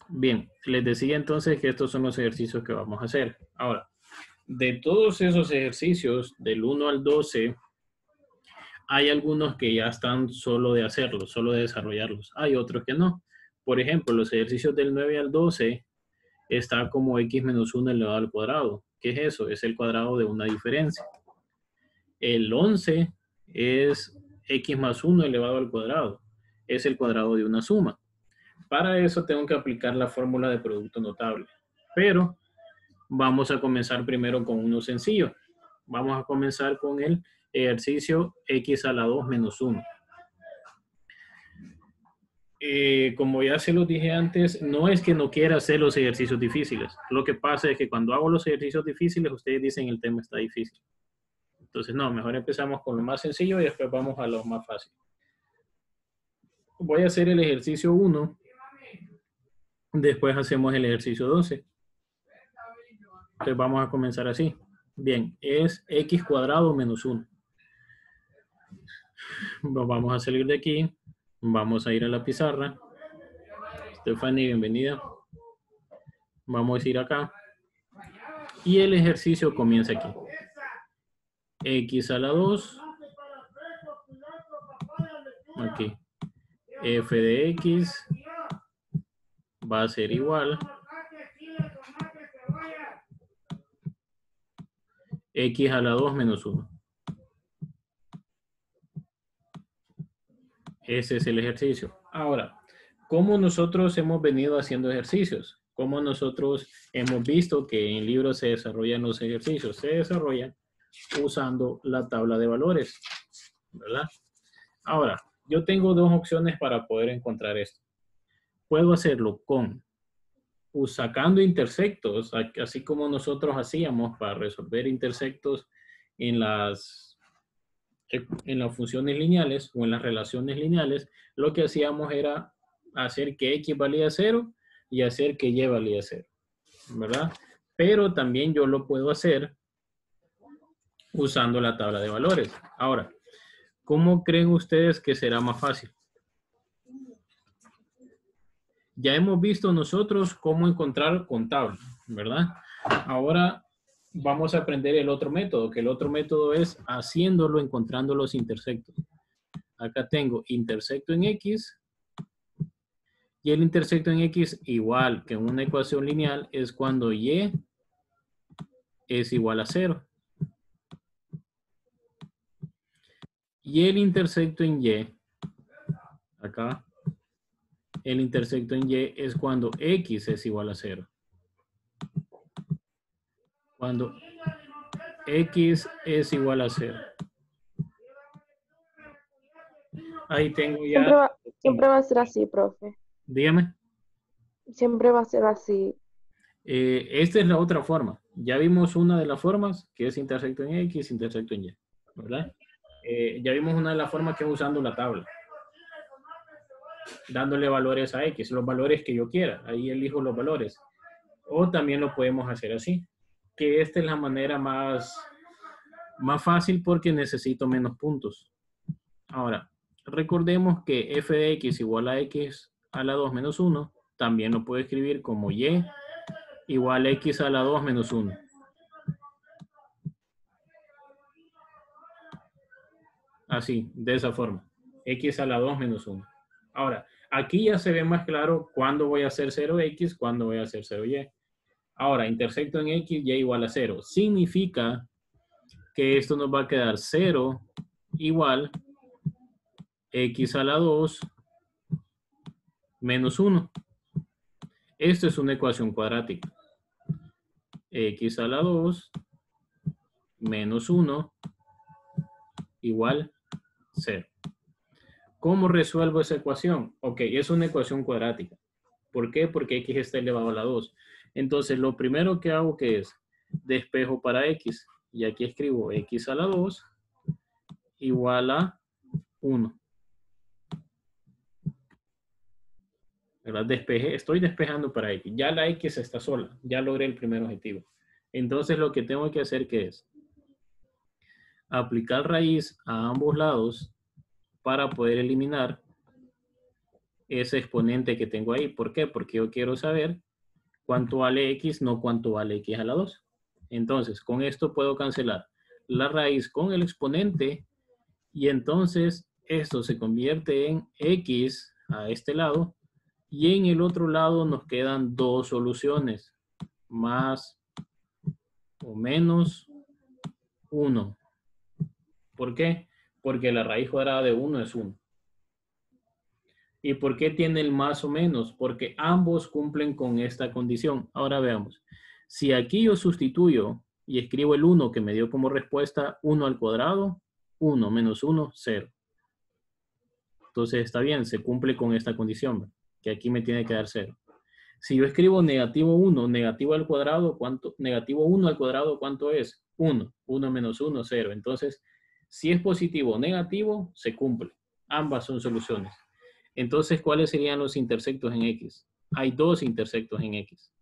Bien, les decía entonces que estos son los ejercicios que vamos a hacer. Ahora, de todos esos ejercicios, del 1 al 12, hay algunos que ya están solo de hacerlos, solo de desarrollarlos. Hay otros que no. Por ejemplo, los ejercicios del 9 al 12 está como x menos 1 elevado al cuadrado. ¿Qué es eso? Es el cuadrado de una diferencia. El 11 es x más 1 elevado al cuadrado. Es el cuadrado de una suma. Para eso tengo que aplicar la fórmula de producto notable. Pero vamos a comenzar primero con uno sencillo. Vamos a comenzar con el ejercicio x a la 2 menos 1. Como ya se los dije antes, no es que no quiera hacer los ejercicios difíciles. Lo que pasa es que cuando hago los ejercicios difíciles, ustedes dicen el tema está difícil. Entonces, no, mejor empezamos con lo más sencillo y después vamos a lo más fácil. Voy a hacer el ejercicio 1. Después hacemos el ejercicio 12. Entonces vamos a comenzar así. Bien, es x cuadrado menos 1. Vamos a salir de aquí. Vamos a ir a la pizarra. Stephanie, bienvenida. Vamos a ir acá. Y el ejercicio comienza aquí. X a la 2. Aquí. F de X va a ser igual. X a la 2 menos 1. Ese es el ejercicio. Ahora, ¿cómo nosotros hemos venido haciendo ejercicios? ¿Cómo nosotros hemos visto que en libros se desarrollan los ejercicios? Se desarrollan usando la tabla de valores, ¿verdad? Ahora, yo tengo dos opciones para poder encontrar esto. Puedo hacerlo sacando intersectos, así como nosotros hacíamos para resolver intersectos en las funciones lineales o en las relaciones lineales. Lo que hacíamos era hacer que x valía 0 y hacer que y valía 0, ¿verdad? Pero también yo lo puedo hacer usando la tabla de valores. Ahora, ¿cómo creen ustedes que será más fácil? Ya hemos visto nosotros cómo encontrar con tabla, ¿verdad? Ahora vamos a aprender el otro método, que el otro método es haciéndolo, encontrando los intersectos. Acá tengo intersecto en X y el intersecto en X igual que en una ecuación lineal es cuando Y es igual a 0. Y el intersecto en Y, acá, el intersecto en Y es cuando X es igual a 0. Cuando X es igual a 0. Ahí tengo ya. Siempre va a ser así, profe. Dígame. Siempre va a ser así. Esta es la otra forma. Ya vimos una de las formas, que es intersecto en X, intersecto en Y, ¿verdad? Ya vimos una de las formas que es usando la tabla. Dándole valores a X, los valores que yo quiera. Ahí elijo los valores. O también lo podemos hacer así. Que esta es la manera más fácil porque necesito menos puntos. Ahora, recordemos que f de x igual a x a la 2 menos 1, también lo puedo escribir como y igual a x a la 2 menos 1. Así, de esa forma. X a la 2 menos 1. Ahora, aquí ya se ve más claro cuándo voy a hacer 0x, cuándo voy a hacer 0y. Ahora, intersecto en x, y igual a 0. Significa que esto nos va a quedar 0 igual x a la 2 menos 1. Esto es una ecuación cuadrática. X a la 2 menos 1 igual 0. ¿Cómo resuelvo esa ecuación? Ok, es una ecuación cuadrática. ¿Por qué? Porque x está elevado a la 2. Entonces, lo primero que hago que es despejo para x. Y aquí escribo x a la 2 igual a 1. ¿Verdad? Estoy despejando para x. Ya la x está sola. Ya logré el primer objetivo. Entonces, lo que tengo que hacer que es aplicar raíz a ambos lados para poder eliminar ese exponente que tengo ahí. ¿Por qué? Porque yo quiero saber cuánto vale x, no cuánto vale x a la 2. Entonces, con esto puedo cancelar la raíz con el exponente y entonces esto se convierte en x a este lado y en el otro lado nos quedan dos soluciones, más o menos 1. ¿Por qué? Porque la raíz cuadrada de 1 es 1. ¿Y por qué tiene el más o menos? Porque ambos cumplen con esta condición. Ahora veamos. Si aquí yo sustituyo y escribo el 1 que me dio como respuesta 1 al cuadrado, 1 menos 1, 0. Entonces está bien, se cumple con esta condición, que aquí me tiene que dar 0. Si yo escribo negativo 1, negativo al cuadrado, ¿cuánto? Negativo 1 al cuadrado, ¿cuánto es? 1. 1 menos 1, 0. Entonces, si es positivo o negativo, se cumple. Ambas son soluciones. Entonces, ¿cuáles serían los intersectos en X? Hay dos intersectos en X.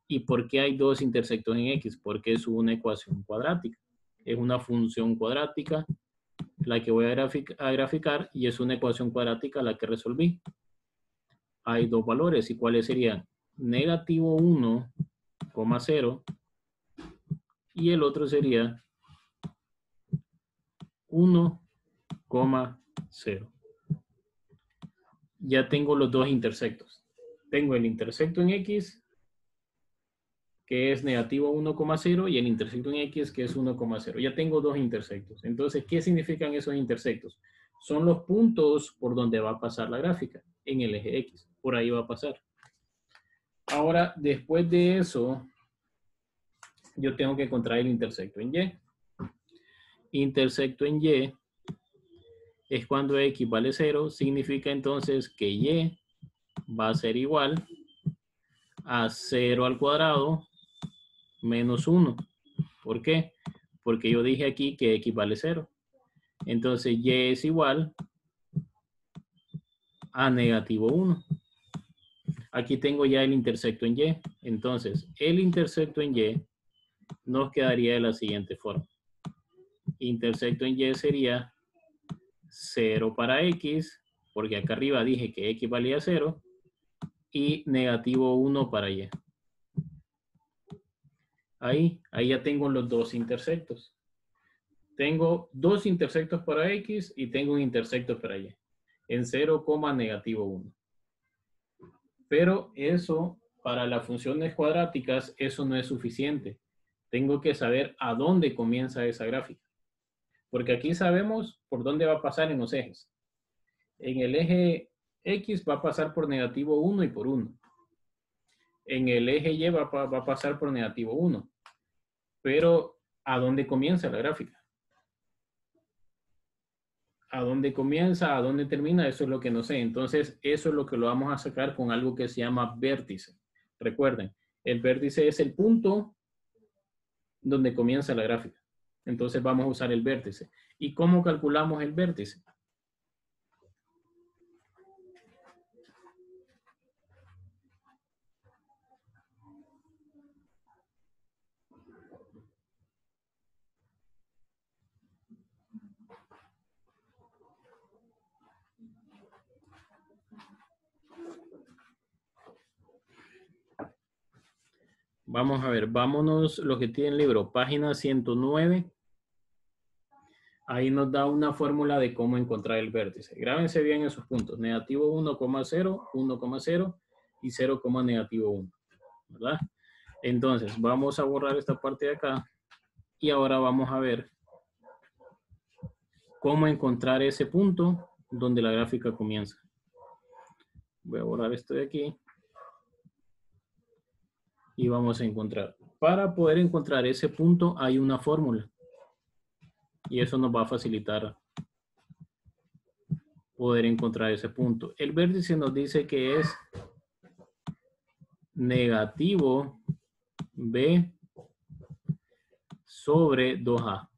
¿Y por qué hay dos intersectos en X? Porque es una ecuación cuadrática. Es una función cuadrática la que voy a graficar y es una ecuación cuadrática la que resolví. Hay dos valores. ¿Y cuáles serían? Negativo 1, 0 y el otro sería 1, 0. Ya tengo los dos intersectos. Tengo el intersecto en X, que es negativo 1, 0, y el intersecto en X, que es 1, 0. Ya tengo dos intersectos. Entonces, ¿qué significan esos intersectos? Son los puntos por donde va a pasar la gráfica, en el eje X. Por ahí va a pasar. Ahora, después de eso, yo tengo que encontrar el intersecto en Y. Intersecto en Y es cuando X vale 0, significa entonces que Y va a ser igual a 0 al cuadrado menos 1. ¿Por qué? Porque yo dije aquí que X vale 0. Entonces Y es igual a negativo 1. Aquí tengo ya el intersecto en Y. Entonces, el intersecto en Y nos quedaría de la siguiente forma. Intersecto en Y sería 0 para X, porque acá arriba dije que X valía 0, y negativo 1 para Y. Ahí ya tengo los dos intersectos. Tengo dos intersectos para X y tengo un intersecto para Y. En 0, negativo 1. Pero eso, para las funciones cuadráticas, eso no es suficiente. Tengo que saber a dónde comienza esa gráfica. Porque aquí sabemos por dónde va a pasar en los ejes. En el eje X va a pasar por negativo 1 y por 1. En el eje Y va a pasar por negativo 1. Pero, ¿a dónde comienza la gráfica? ¿A dónde comienza? ¿A dónde termina? Eso es lo que no sé. Entonces, eso es lo que lo vamos a sacar con algo que se llama vértice. Recuerden, el vértice es el punto donde comienza la gráfica. Entonces, vamos a usar el vértice. ¿Y cómo calculamos el vértice? Vamos a ver, vámonos los que tienen libro, página 109. Ahí nos da una fórmula de cómo encontrar el vértice. Grábense bien esos puntos. Negativo 1, 0, 1, 0 y 0, negativo 1. ¿Verdad? Entonces, vamos a borrar esta parte de acá. Y ahora vamos a ver cómo encontrar ese punto donde la gráfica comienza. Voy a borrar esto de aquí. Y vamos a encontrar. Para poder encontrar ese punto hay una fórmula. Y eso nos va a facilitar poder encontrar ese punto. El vértice nos dice que es negativo B sobre 2A.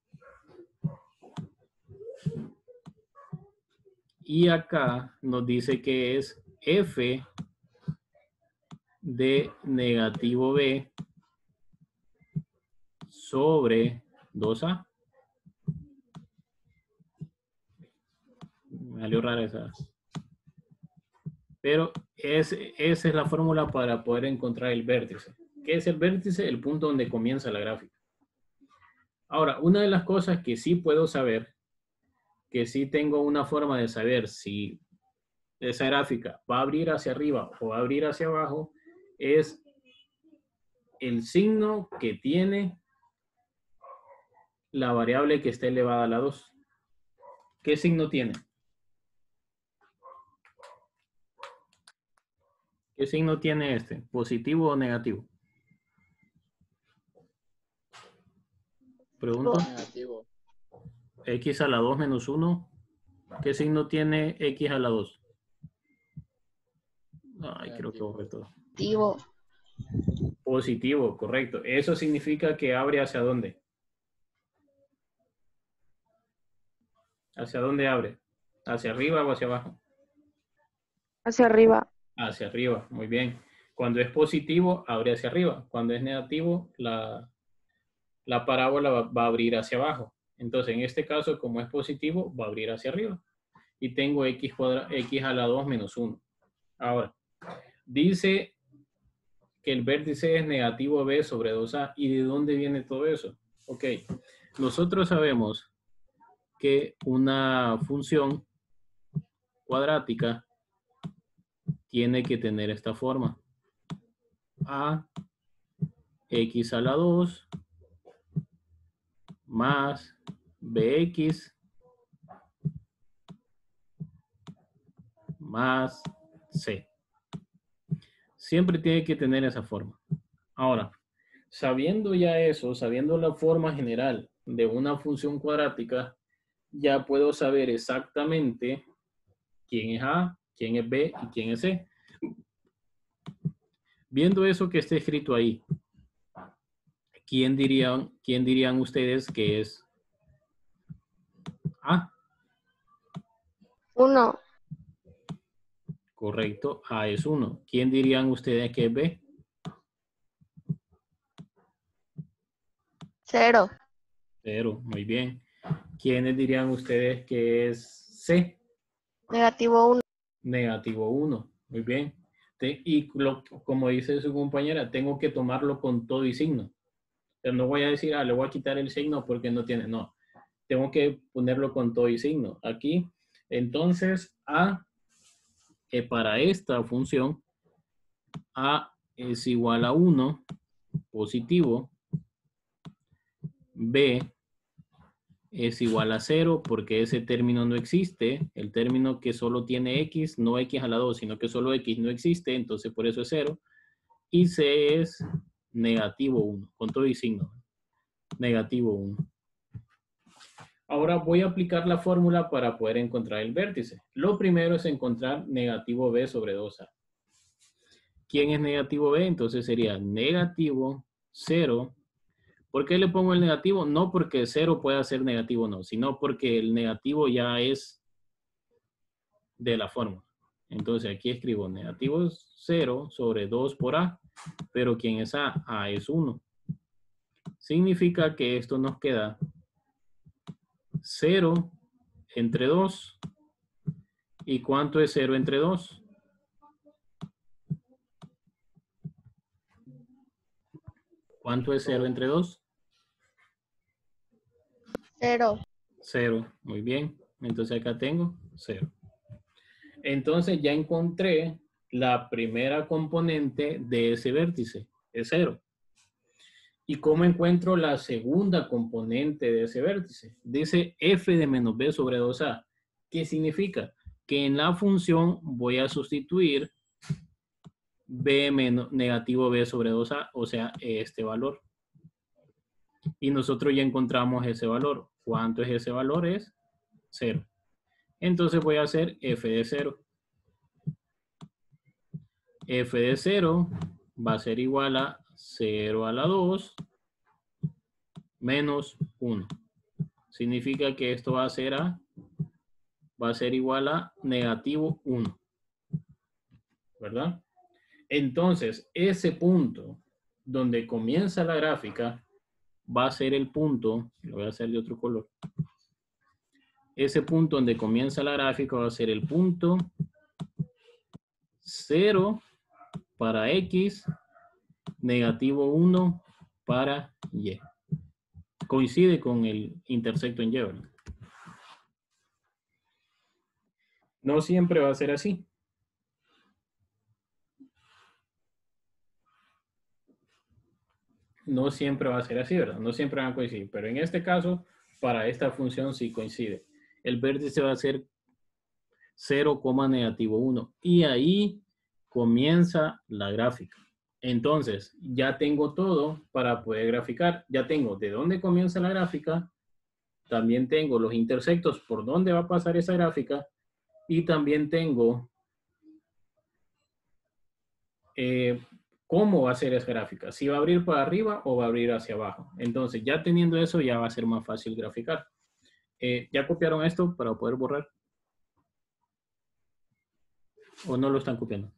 Y acá nos dice que es F de negativo B sobre 2A. Me salió rara esa. Pero esa es la fórmula para poder encontrar el vértice. ¿Qué es el vértice? El punto donde comienza la gráfica. Ahora, una de las cosas que sí puedo saber, que sí tengo una forma de saber si esa gráfica va a abrir hacia arriba o va a abrir hacia abajo, es el signo que tiene la variable que está elevada a la 2. ¿Qué signo tiene? ¿Qué signo tiene este? ¿Positivo o negativo? Pregunto. Negativo. X a la 2 menos 1. ¿Qué signo tiene X a la 2? Ay, creo que borré todo. Negativo. Positivo, correcto. Eso significa que abre hacia dónde. ¿Hacia dónde abre? ¿Hacia arriba o hacia abajo? Hacia arriba. Hacia arriba, muy bien. Cuando es positivo, abre hacia arriba. Cuando es negativo, la parábola va a abrir hacia abajo. Entonces, en este caso, como es positivo, va a abrir hacia arriba. Y tengo x a la 2 menos 1. Ahora, dice que el vértice es negativo b sobre 2a. ¿Y de dónde viene todo eso? Ok, nosotros sabemos que una función cuadrática tiene que tener esta forma. A x a la 2 más bx más c. Siempre tiene que tener esa forma. Ahora, sabiendo ya eso, sabiendo la forma general de una función cuadrática, ya puedo saber exactamente quién es A, quién es B y quién es C. Viendo eso que está escrito ahí, ¿quién dirían ustedes que es A? 1. Correcto, A es 1. ¿Quién dirían ustedes que es B? 0. 0, muy bien. ¿Quiénes dirían ustedes que es C? Negativo 1. Negativo 1, muy bien. Y como dice su compañera, tengo que tomarlo con todo y signo. Pero no voy a decir, le voy a quitar el signo porque no tiene, no. Tengo que ponerlo con todo y signo. Aquí, entonces, A, para esta función, A es igual a 1, positivo. B es igual a 0 porque ese término no existe. El término que solo tiene X, no X a la 2, sino que solo X no existe, entonces por eso es 0. Y C es negativo 1, con todo y signo. Negativo 1. Ahora voy a aplicar la fórmula para poder encontrar el vértice. Lo primero es encontrar negativo b sobre 2a. ¿Quién es negativo b? Entonces sería negativo 0. ¿Por qué le pongo el negativo? No porque 0 pueda ser negativo, no, sino porque el negativo ya es de la fórmula. Entonces aquí escribo negativo 0 sobre 2 por a, pero ¿quién es a? A es 1. Significa que esto nos queda 0 entre 2. ¿Y cuánto es 0 entre 2? ¿Cuánto es 0 entre 2? 0. 0. Muy bien. Entonces acá tengo 0. Entonces ya encontré la primera componente de ese vértice. Es 0. ¿Y cómo encuentro la segunda componente de ese vértice? Dice f de menos b sobre 2a. ¿Qué significa? Que en la función voy a sustituir b menos negativo b sobre 2a, o sea, este valor. Y nosotros ya encontramos ese valor. ¿Cuánto es ese valor? Es 0. Entonces voy a hacer f de 0. F de 0 va a ser igual a 0 a la 2 menos 1. Significa que esto va a ser igual a negativo 1. ¿Verdad? Entonces, ese punto donde comienza la gráfica va a ser el punto, lo voy a hacer de otro color. Ese punto donde comienza la gráfica va a ser el punto 0 para X, negativo 1 para Y. Coincide con el intersecto en Y, ¿verdad? No siempre va a ser así. No siempre va a ser así, ¿verdad? No siempre van a coincidir. Pero en este caso, para esta función sí coincide. El vértice va a ser 0, negativo 1. Y ahí comienza la gráfica. Entonces, ya tengo todo para poder graficar. Ya tengo de dónde comienza la gráfica. También tengo los intersectos por dónde va a pasar esa gráfica. Y también tengo cómo va a ser esa gráfica. Si va a abrir para arriba o va a abrir hacia abajo. Entonces, ya teniendo eso, ya va a ser más fácil graficar. ¿Ya copiaron esto para poder borrar? ¿O no lo están copiando?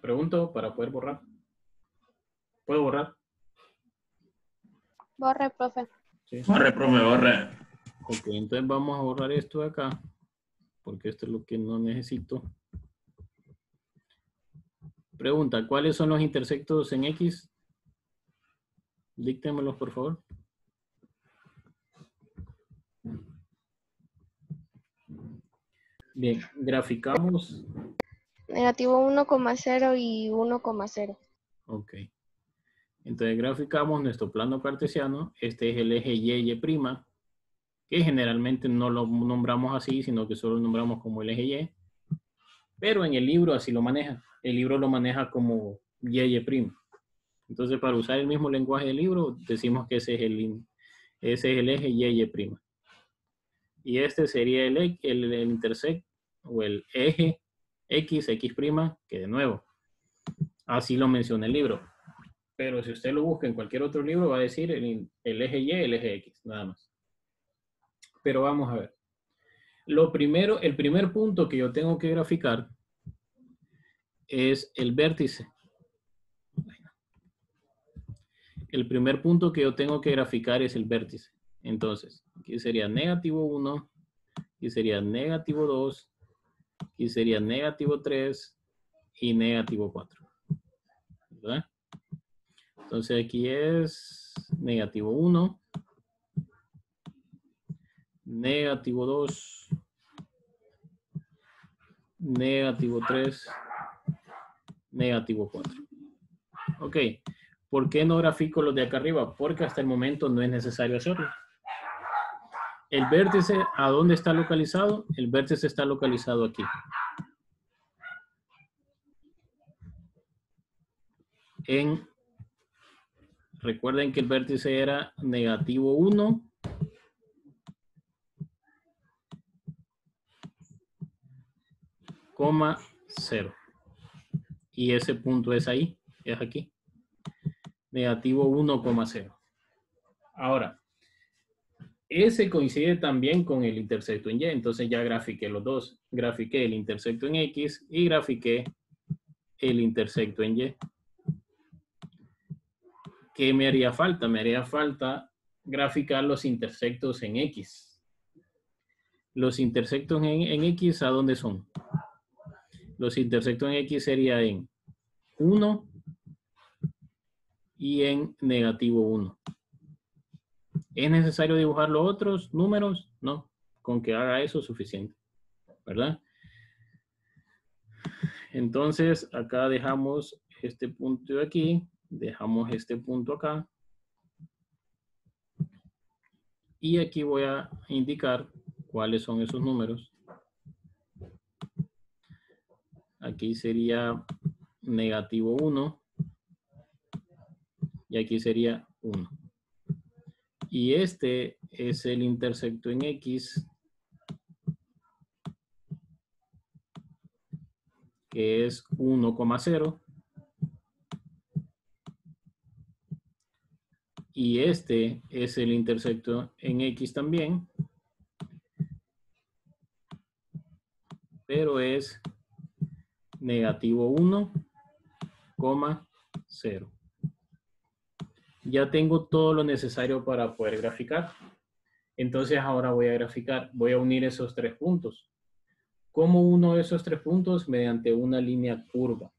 Pregunto para poder borrar. ¿Puedo borrar? Borre, profe. Sí. Borre, profe, borre. Ok, entonces vamos a borrar esto de acá. Porque esto es lo que no necesito. Pregunta, ¿cuáles son los intersectos en X? Díctemelos, por favor. Bien, graficamos. Negativo 1,0 y 1,0. Ok. Entonces graficamos nuestro plano cartesiano. Este es el eje Y', que generalmente no lo nombramos así, sino que solo lo nombramos como el eje Y. Pero en el libro así lo maneja. El libro lo maneja como Y'. Entonces, para usar el mismo lenguaje del libro, decimos que ese es el eje Y'. Y este sería el intersect o el eje X', que de nuevo, así lo menciona el libro. Pero si usted lo busca en cualquier otro libro, va a decir el eje Y, el eje X, nada más. Pero vamos a ver. Lo primero, el primer punto que yo tengo que graficar es el vértice. El primer punto que yo tengo que graficar es el vértice. Entonces, aquí sería negativo 1, aquí sería negativo 2, aquí sería negativo 3 y negativo 4. ¿Verdad? Entonces aquí es negativo 1, negativo 2, negativo 3, negativo 4. Ok, ¿por qué no grafico los de acá arriba? Porque hasta el momento no es necesario hacerlo. El vértice, ¿a dónde está localizado? El vértice está localizado aquí. Recuerden que el vértice era negativo 1, coma 0. Y ese punto es ahí, es aquí. Negativo 1,0. Ahora, ese coincide también con el intersecto en Y. Entonces ya grafiqué los dos. Grafiqué el intersecto en X y grafiqué el intersecto en Y. ¿Qué me haría falta? Me haría falta graficar los intersectos en X. Los intersectos en X, ¿a dónde son? Los intersectos en X sería en 1 y en negativo 1. ¿Es necesario dibujar los otros números? No, con que haga eso es suficiente, ¿verdad? Entonces, acá dejamos este punto de aquí, dejamos este punto acá. Y aquí voy a indicar cuáles son esos números. Aquí sería negativo 1 y aquí sería 1. Y este es el intersecto en X, que es 1,0. Y este es el intersecto en X también, pero es negativo 1,0. Ya tengo todo lo necesario para poder graficar. Entonces ahora voy a graficar, voy a unir esos tres puntos. ¿Cómo uno de esos 3 puntos? Mediante una línea curva.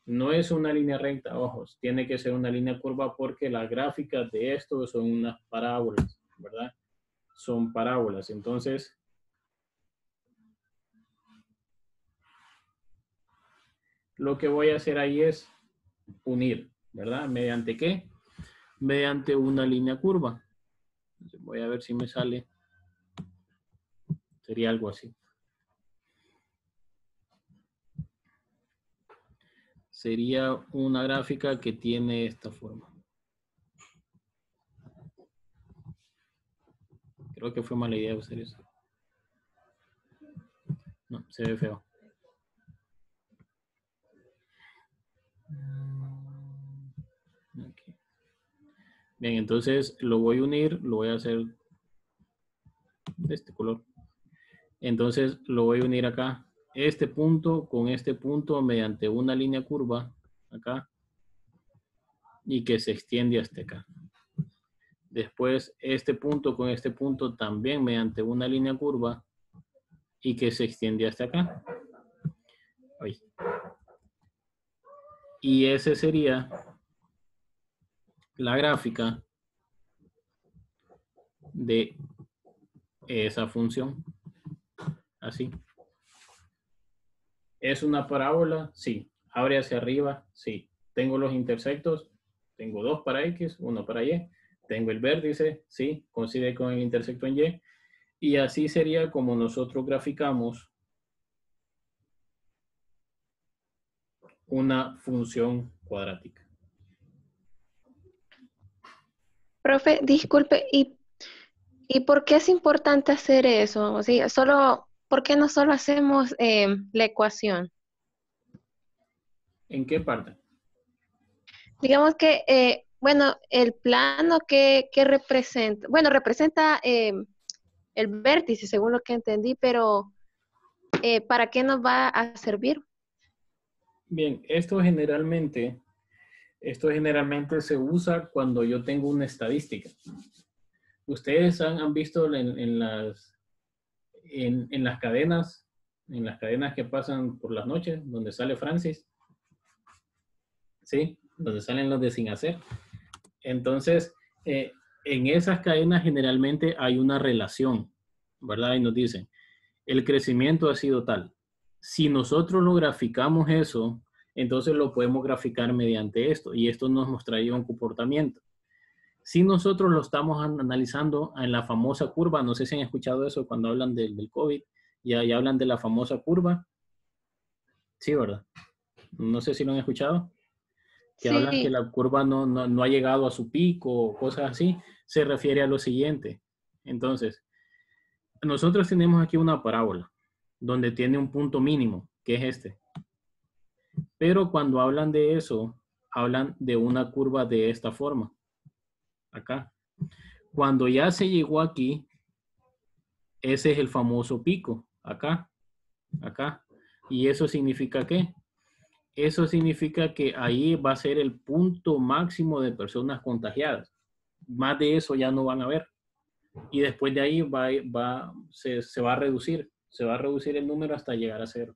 No es una línea recta, ojos. Tiene que ser una línea curva porque las gráficas de esto son unas parábolas, ¿verdad? Son parábolas. Entonces, lo que voy a hacer ahí es unir, ¿verdad? ¿Mediante qué? Mediante una línea curva. Voy a ver si me sale. Sería algo así. Sería una gráfica que tiene esta forma. Creo que fue mala idea usar eso. No, se ve feo. Okay. Bien, entonces lo voy a unir, lo voy a hacer de este color. Entonces lo voy a unir acá. Este punto con este punto mediante una línea curva acá y que se extiende hasta acá. Después este punto con este punto también mediante una línea curva y que se extiende hasta acá. Ay. Y ese sería la gráfica de esa función. Así. ¿Es una parábola? Sí. ¿Abre hacia arriba? Sí. ¿Tengo los intersectos? Tengo 2 para X, 1 para Y. ¿Tengo el vértice? Sí. Coincide con el intersecto en Y. Y así sería como nosotros graficamos una función cuadrática. Profe, disculpe, ¿y por qué es importante hacer eso? O sea, ¿por qué no solo hacemos la ecuación? ¿En qué parte? Digamos que, bueno, el plano que representa, bueno, representa el vértice, según lo que entendí, pero ¿para qué nos va a servir? Bien, esto generalmente se usa cuando yo tengo una estadística. Ustedes han visto en las cadenas que pasan por las noches, donde sale Francis, ¿sí? Donde salen los de sin hacer. Entonces, en esas cadenas generalmente hay una relación, ¿verdad? Y nos dicen, el crecimiento ha sido tal. Si nosotros lo graficamos eso, entonces lo podemos graficar mediante esto y esto nos mostraría un comportamiento. Si nosotros lo estamos analizando en la famosa curva, no sé si han escuchado eso cuando hablan del COVID, ya hablan de la famosa curva. Sí, ¿verdad? No sé si lo han escuchado. Que hablan que Sí, la curva no ha llegado a su pico o cosas así, se refiere a lo siguiente. Entonces, nosotros tenemos aquí una parábola donde tiene un punto mínimo, que es este. Pero cuando hablan de eso, hablan de una curva de esta forma, acá. Cuando ya se llegó aquí, ese es el famoso pico, acá, acá. ¿Y eso significa qué? Eso significa que ahí va a ser el punto máximo de personas contagiadas. Más de eso ya no van a ver. Y después de ahí se va a reducir. Se va a reducir el número hasta llegar a 0.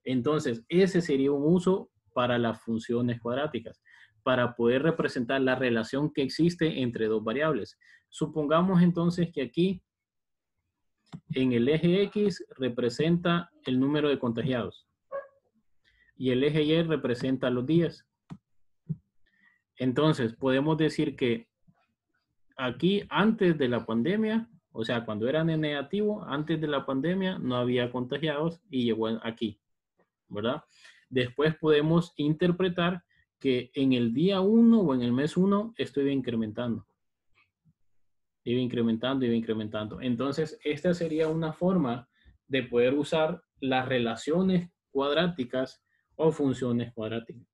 Entonces, ese sería un uso para las funciones cuadráticas, para poder representar la relación que existe entre dos variables. Supongamos entonces que aquí, en el eje X, representa el número de contagiados y el eje Y representa los días. Entonces, podemos decir que aquí, antes de la pandemia, o sea, cuando eran en negativo, antes de la pandemia, no había contagiados y llegó aquí, ¿verdad? Después podemos interpretar que en el día 1 o en el mes 1 esto iba incrementando. Iba incrementando, iba incrementando. Entonces, esta sería una forma de poder usar las relaciones cuadráticas o funciones cuadráticas.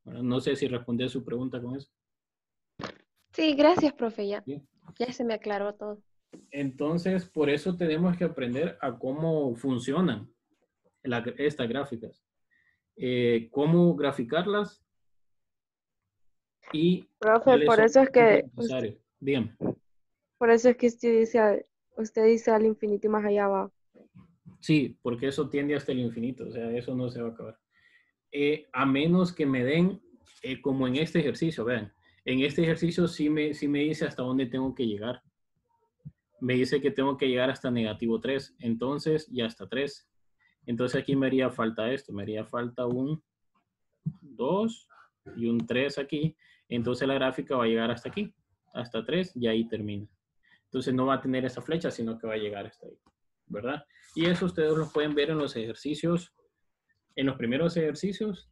Bueno, no sé si respondí a su pregunta con eso. sí, gracias, profe, ya. ¿Sí? Ya se me aclaró todo. Entonces, por eso tenemos que aprender a cómo funcionan estas gráficas. Cómo graficarlas y Profe, cuáles por son eso es los usos que necesarios. Dígame. por eso es que usted dice al infinito y más allá va. Sí, porque eso tiende hasta el infinito, o sea, eso no se va a acabar. A menos que me den, como en este ejercicio, vean, en este ejercicio sí me dice hasta dónde tengo que llegar. Me dice que tengo que llegar hasta negativo 3, entonces, y hasta 3. Entonces aquí me haría falta esto, me haría falta un 2 y un 3 aquí. Entonces la gráfica va a llegar hasta aquí, hasta 3, y ahí termina. Entonces no va a tener esa flecha, sino que va a llegar hasta ahí, ¿verdad? Y eso ustedes lo pueden ver en los ejercicios, en los primeros ejercicios.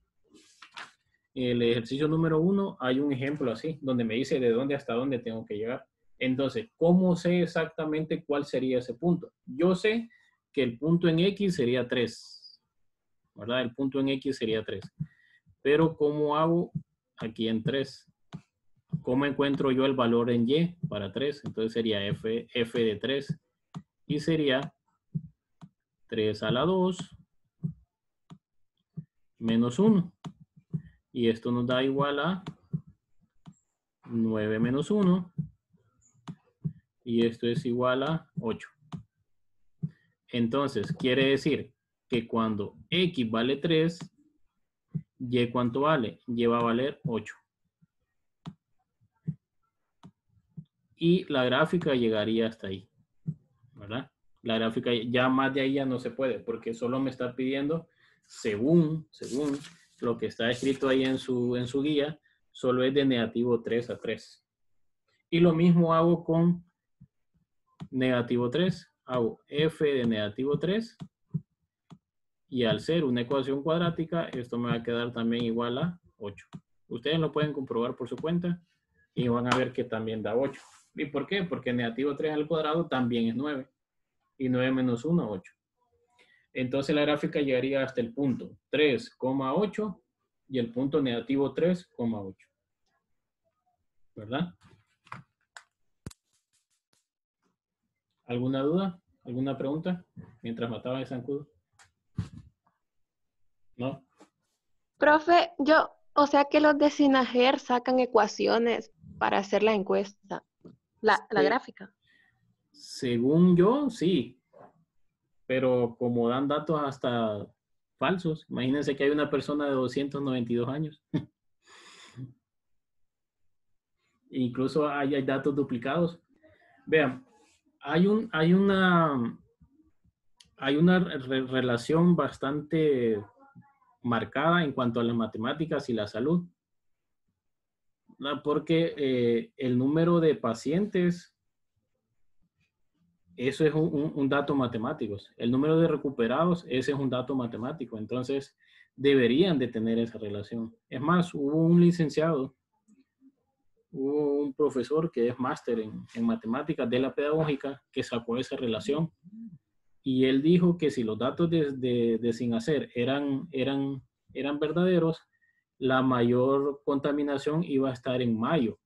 El ejercicio número 1 hay un ejemplo así, donde me dice de dónde hasta dónde tengo que llegar. Entonces, ¿cómo sé exactamente cuál sería ese punto? Yo sé que el punto en X sería 3, ¿verdad? El punto en X sería 3. Pero ¿cómo hago aquí en 3? ¿Cómo encuentro yo el valor en Y para 3? Entonces sería f de 3 y sería 3 a la 2 menos 1. Y esto nos da igual a 9 menos 1. Y esto es igual a 8. Entonces, quiere decir que cuando X vale 3, Y ¿cuánto vale? Y va a valer 8. Y la gráfica llegaría hasta ahí, ¿verdad? La gráfica ya más de ahí ya no se puede, porque solo me está pidiendo, según lo que está escrito ahí en su guía, solo es de negativo 3 a 3. Y lo mismo hago con negativo 3. Hago f de negativo 3. Y al ser una ecuación cuadrática, esto me va a quedar también igual a 8. Ustedes lo pueden comprobar por su cuenta y van a ver que también da 8. ¿Y por qué? Porque negativo 3 al cuadrado también es 9. Y 9 menos 1, 8. Entonces la gráfica llegaría hasta el punto 3,8 y el punto negativo 3,8. ¿Verdad? ¿Alguna duda? ¿Alguna pregunta? Mientras mataba el zancudo. ¿No? Profe, o sea que los de Sinajer sacan ecuaciones para hacer la encuesta, la gráfica. Según yo, sí. Pero como dan datos hasta falsos, imagínense que hay una persona de 292 años. Incluso hay datos duplicados. Vean, hay una relación bastante marcada en cuanto a las matemáticas y la salud, ¿no? Porque el número de pacientes, eso es un dato matemático. El número de recuperados, ese es un dato matemático. Entonces, deberían de tener esa relación. Es más, hubo un profesor que es máster en matemáticas de la pedagógica que sacó esa relación. Y él dijo que si los datos de Sinajer eran verdaderos, la mayor contaminación iba a estar en mayo.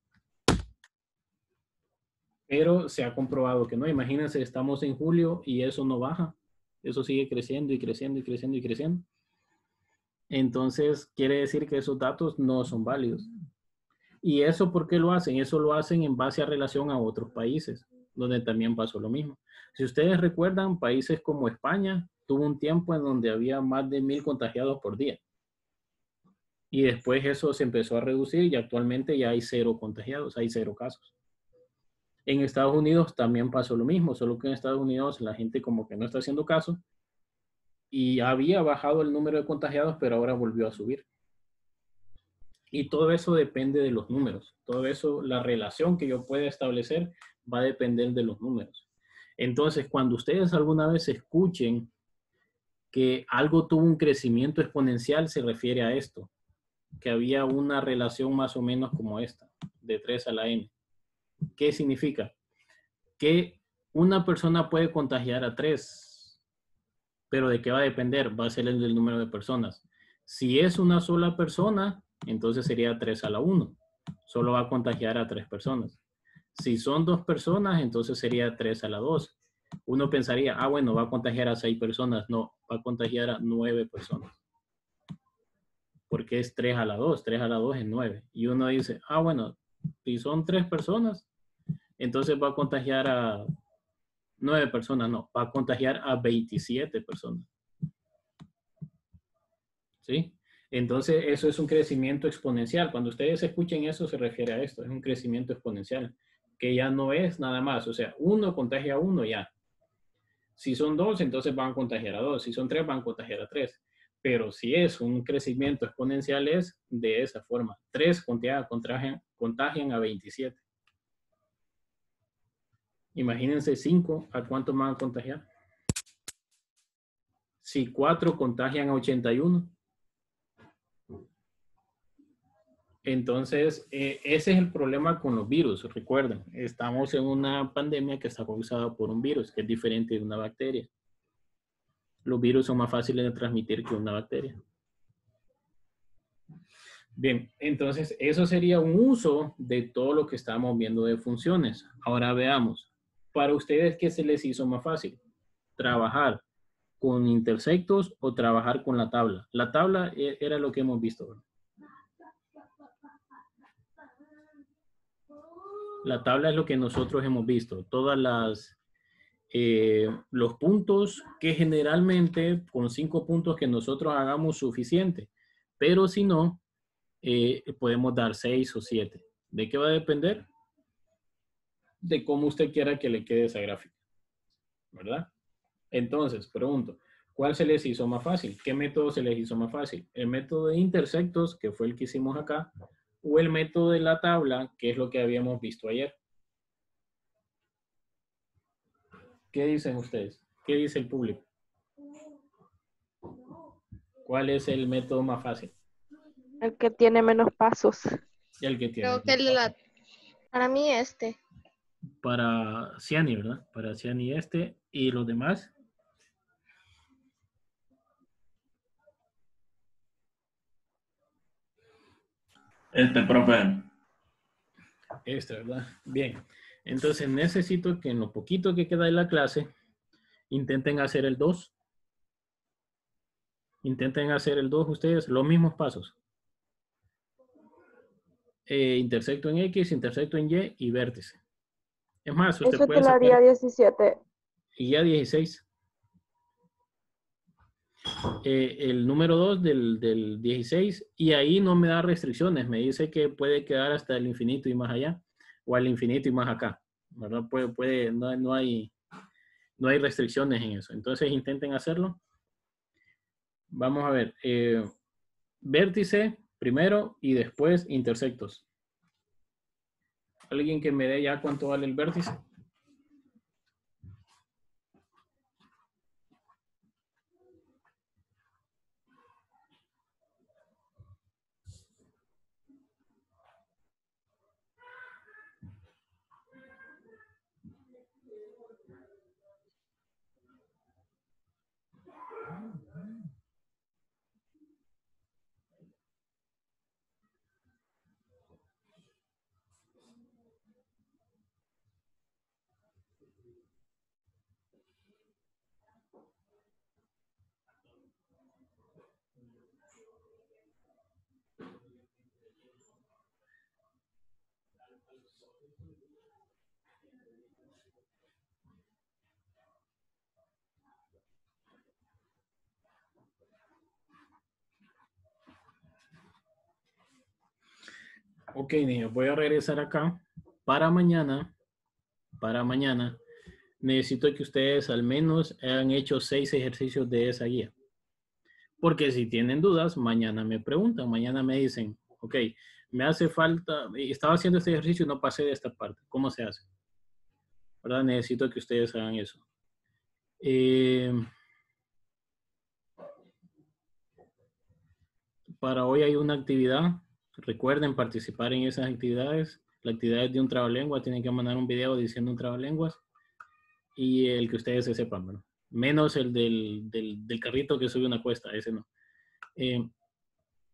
Pero se ha comprobado que no. Imagínense, estamos en julio y eso no baja. Eso sigue creciendo y creciendo y creciendo y creciendo. Entonces, quiere decir que esos datos no son válidos. ¿Y eso por qué lo hacen? Eso lo hacen en base a relación a otros países, donde también pasó lo mismo. Si ustedes recuerdan, países como España tuvo un tiempo en donde había más de 1000 contagiados por día. Y después eso se empezó a reducir y actualmente ya hay 0 contagiados, hay 0 casos. En Estados Unidos también pasó lo mismo, solo que en Estados Unidos la gente como que no está haciendo caso y había bajado el número de contagiados, pero ahora volvió a subir. Y todo eso depende de los números. Todo eso, la relación que yo pueda establecer va a depender de los números. Entonces, cuando ustedes alguna vez escuchen que algo tuvo un crecimiento exponencial, se refiere a esto, que había una relación más o menos como esta, de 3 a la n. ¿Qué significa? Que una persona puede contagiar a 3, pero ¿de qué va a depender? Va a ser el del número de personas. Si es una sola persona, entonces sería 3 a la 1. Solo va a contagiar a 3 personas. Si son 2 personas, entonces sería 3 a la 2. Uno pensaría, bueno, va a contagiar a 6 personas. No, va a contagiar a 9 personas. Porque es 3 a la 2. 3 a la 2 es 9. Y uno dice, bueno, si son 3 personas, entonces va a contagiar a 9 personas, no, va a contagiar a 27 personas. ¿Sí? Entonces, eso es un crecimiento exponencial. Cuando ustedes escuchen eso, se refiere a esto, es un crecimiento exponencial, que ya no es nada más, o sea, uno contagia a uno ya. Si son 2, entonces van a contagiar a 2. Si son 3, van a contagiar a 3. Pero si es un crecimiento exponencial, es de esa forma. 3 contagian a 27. Imagínense 5, ¿a cuánto van a contagiar? Si 4 contagian a 81. Entonces, ese es el problema con los virus. Recuerden, estamos en una pandemia que está causada por un virus, que es diferente de una bacteria. Los virus son más fáciles de transmitir que una bacteria. Bien, entonces eso sería un uso de todo lo que estamos viendo de funciones. Ahora veamos, para ustedes, ¿qué se les hizo más fácil? ¿Trabajar con intersectos o trabajar con la tabla? La tabla era lo que hemos visto, ¿verdad? La tabla es lo que nosotros hemos visto. Todas los puntos que generalmente con 5 puntos que nosotros hagamos suficiente. Pero si no, podemos dar 6 o 7. ¿De qué va a depender? De cómo usted quiera que le quede esa gráfica, ¿verdad? Entonces, pregunto, ¿cuál se les hizo más fácil? ¿Qué método se les hizo más fácil? ¿El método de intersectos, que fue el que hicimos acá, o el método de la tabla, que es lo que habíamos visto ayer? ¿Qué dicen ustedes? ¿Qué dice el público? ¿Cuál es el método más fácil? El que tiene menos pasos. El que tiene. Creo que para mí Para Ciani, ¿verdad? Para Ciani y los demás. Profe. ¿Verdad? Bien. Entonces necesito que en lo poquito que queda de la clase, intenten hacer el 2. Intenten hacer el 2 ustedes, los mismos pasos. Intersecto en X, intersecto en Y y vértice. Es más, usted Eso puede te lo haría 17. y ya 16. El número 2 del 16 y ahí no me da restricciones. Me dice que puede quedar hasta el infinito y más allá o al infinito y más acá. ¿Verdad? No hay restricciones en eso. Entonces intenten hacerlo. Vamos a ver. Vértice primero y después intersectos. ¿Alguien que me dé ya cuánto vale el vértice? Ok, niños, voy a regresar acá. Para mañana, necesito que ustedes al menos hayan hecho 6 ejercicios de esa guía. Porque si tienen dudas, mañana me preguntan, mañana me dicen, ok, me hace falta, estaba haciendo este ejercicio y no pasé de esta parte. ¿Cómo se hace? ¿Verdad? Necesito que ustedes hagan eso. Para hoy hay una actividad. Recuerden participar en esas actividades. La actividad es de un trabalengua. Tienen que mandar un video diciendo un trabalenguas. Y el que ustedes se sepan, ¿verdad? Menos el del carrito que sube una cuesta. Ese no.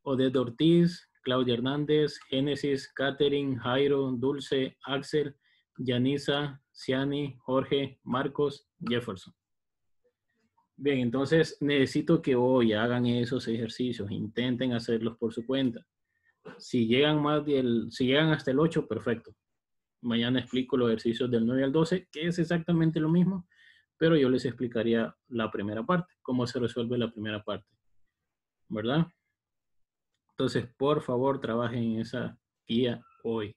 Odette Ortiz, Claudia Hernández, Génesis, Catherine, Jairo, Dulce, Axel, Yanisa, Ciani, Jorge, Marcos, Jefferson. Bien, entonces necesito que hoy hagan esos ejercicios, intenten hacerlos por su cuenta. Si llegan si llegan hasta el 8, perfecto. Mañana explico los ejercicios del 9 al 12, que es exactamente lo mismo, pero yo les explicaría la primera parte, cómo se resuelve la primera parte, ¿verdad? Entonces, por favor, trabajen en esa guía hoy.